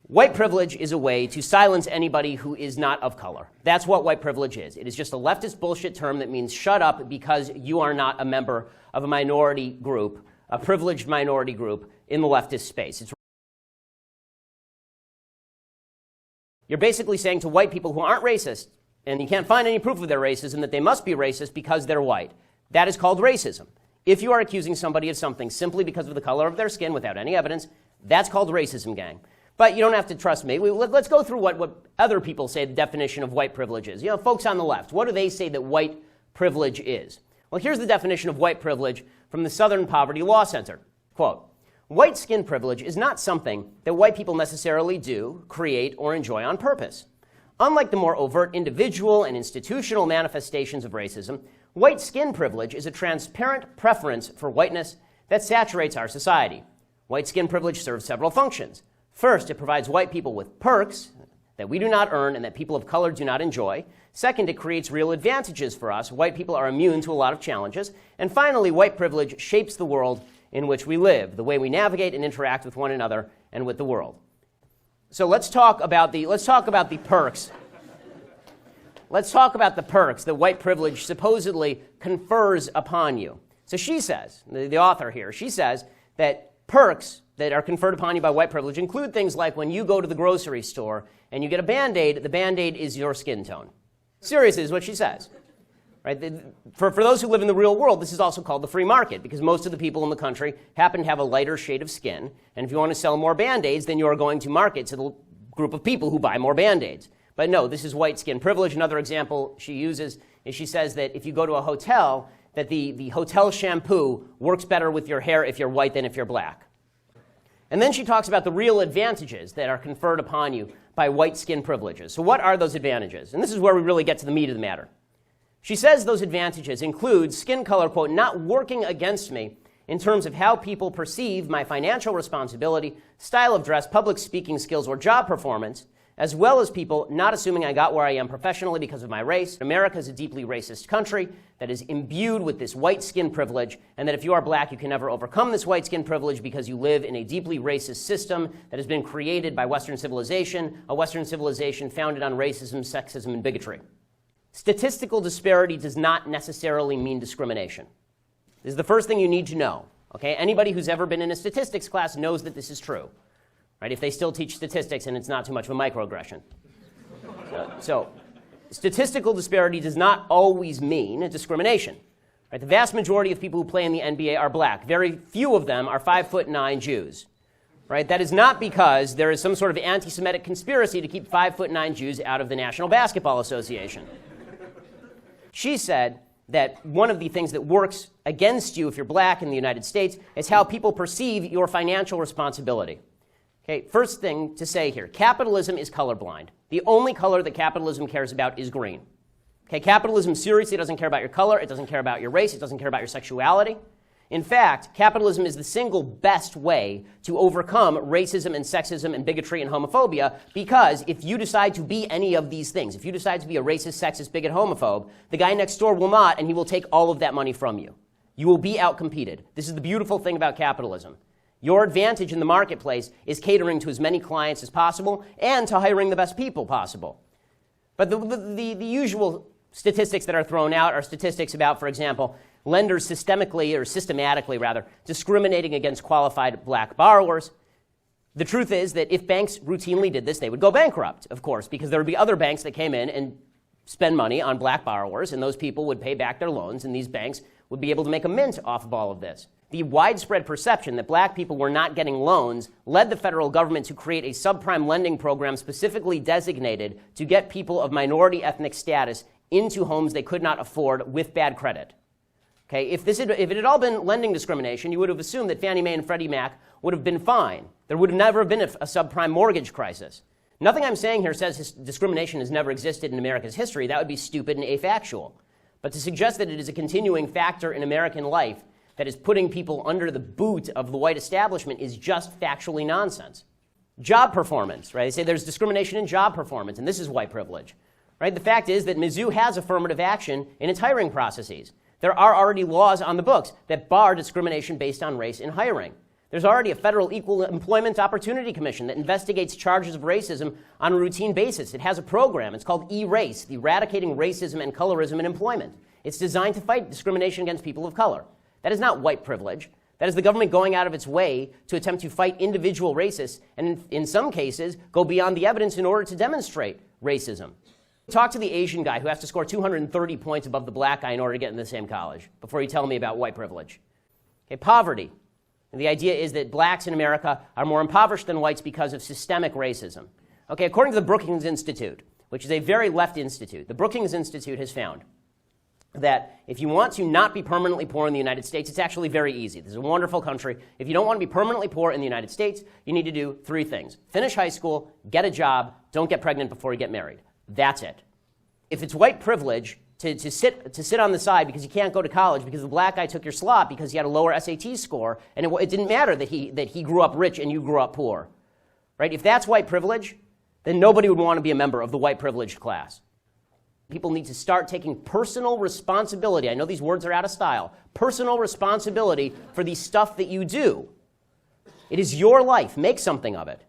White privilege is a way to silence anybody who is not of color. That's what white privilege is. It is just a leftist bullshit term that means shut up because you are not a member of a minority group, a privileged minority group in the leftist space. You're basically saying to white people who aren't racist, and you can't find any proof of their racism, that they must be racist because they're white. That is called racism. If you are accusing somebody of something simply because of the color of their skin without any evidence, that's called racism, gang. But you don't have to trust me. Let's go through what other people say the definition of white privilege is. You know, folks on the left, what do they say that white privilege is? Well, here's the definition of white privilege from the Southern Poverty Law Center. Quote, white skin privilege is not something that white people necessarily do, create, or enjoy on purpose. Unlike the more overt individual and institutional manifestations of racism, white skin privilege is a transparent preference for whiteness that saturates our society. White skin privilege serves several functions. First, it provides white people with perks that we do not earn and that people of color do not enjoy. Second, it creates real advantages for us. White people are immune to a lot of challenges. And finally, white privilege shapes the world in which we live, the way we navigate and interact with one another and with the world. So let's talk about the perks. Let's talk about the perks that white privilege supposedly confers upon you. So she says, the author here, she says that perks that are conferred upon you by white privilege include things like when you go to the grocery store and you get a Band-Aid, the Band-Aid is your skin tone. Seriously, is what she says. Right? For those who live in the real world, this is also called the free market because most of the people in the country happen to have a lighter shade of skin. And if you want to sell more Band-Aids, then you are going to market to the group of people who buy more Band-Aids. But no, this is white skin privilege. Another example she uses is she says that if you go to a hotel, that the hotel shampoo works better with your hair if you're white than if you're black. And then she talks about the real advantages that are conferred upon you by white skin privileges. So what are those advantages? And this is where we really get to the meat of the matter. She says those advantages include skin color, quote, not working against me in terms of how people perceive my financial responsibility, style of dress, public speaking skills, or job performance, as well as people not assuming I got where I am professionally because of my race. America is a deeply racist country that is imbued with this white skin privilege, and that if you are black, you can never overcome this white skin privilege because you live in a deeply racist system that has been created by Western civilization, a Western civilization founded on racism, sexism, and bigotry. Statistical disparity does not necessarily mean discrimination. This is the first thing you need to know. Okay? Anybody who's ever been in a statistics class knows that this is true. Right? If they still teach statistics and it's not too much of a microaggression. So statistical disparity does not always mean discrimination. Right? The vast majority of people who play in the NBA are black. Very few of them are 5'9" Jews. Right? That is not because there is some sort of anti-Semitic conspiracy to keep 5'9" Jews out of the National Basketball Association. She said that one of the things that works against you if you're black in the United States is how people perceive your financial responsibility. Okay, first thing to say here, capitalism is colorblind. The only color that capitalism cares about is green. Okay, capitalism seriously doesn't care about your color, it doesn't care about your race, it doesn't care about your sexuality. In fact, capitalism is the single best way to overcome racism and sexism and bigotry and homophobia because if you decide to be any of these things, if you decide to be a racist, sexist, bigot, homophobe, the guy next door will not, and he will take all of that money from you. You will be outcompeted. This is the beautiful thing about capitalism. Your advantage in the marketplace is catering to as many clients as possible and to hiring the best people possible. But the usual statistics that are thrown out are statistics about, for example, lenders systematically discriminating against qualified black borrowers. The truth is that if banks routinely did this, they would go bankrupt, of course, because there would be other banks that came in and spend money on black borrowers, and those people would pay back their loans, and these banks would be able to make a mint off of all of this. The widespread perception that black people were not getting loans led the federal government to create a subprime lending program specifically designated to get people of minority ethnic status into homes they could not afford with bad credit. Okay, if it had all been lending discrimination, you would have assumed that Fannie Mae and Freddie Mac would have been fine. There would have never been a subprime mortgage crisis. Nothing I'm saying here says discrimination has never existed in America's history. That would be stupid and afactual. But to suggest that it is a continuing factor in American life that is putting people under the boot of the white establishment is just factually nonsense. Job performance, right? They say there's discrimination in job performance, and this is white privilege, right? The fact is that Mizzou has affirmative action in its hiring processes. There are already laws on the books that bar discrimination based on race in hiring. There's already a federal Equal Employment Opportunity Commission that investigates charges of racism on a routine basis. It has a program. It's called E-Race, the Eradicating Racism and Colorism in Employment. It's designed to fight discrimination against people of color. That is not white privilege. That is the government going out of its way to attempt to fight individual racists and, in some cases, go beyond the evidence in order to demonstrate racism. Talk to the Asian guy who has to score 230 points above the black guy in order to get in the same college before you tell me about white privilege. Okay, poverty. And the idea is that blacks in America are more impoverished than whites because of systemic racism. Okay, according to the Brookings Institute, which is a very left institute, the Brookings Institute has found that if you want to not be permanently poor in the United States, it's actually very easy. This is a wonderful country. If you don't want to be permanently poor in the United States, you need to do 3 things. Finish high school, get a job, don't get pregnant before you get married. That's it. If it's white privilege to sit on the side because you can't go to college because the black guy took your slot because he had a lower SAT score, and it didn't matter that he grew up rich and you grew up poor, right? If that's white privilege, then nobody would want to be a member of the white privileged class. People need to start taking personal responsibility. I know these words are out of style. Personal responsibility for the stuff that you do. It is your life. Make something of it.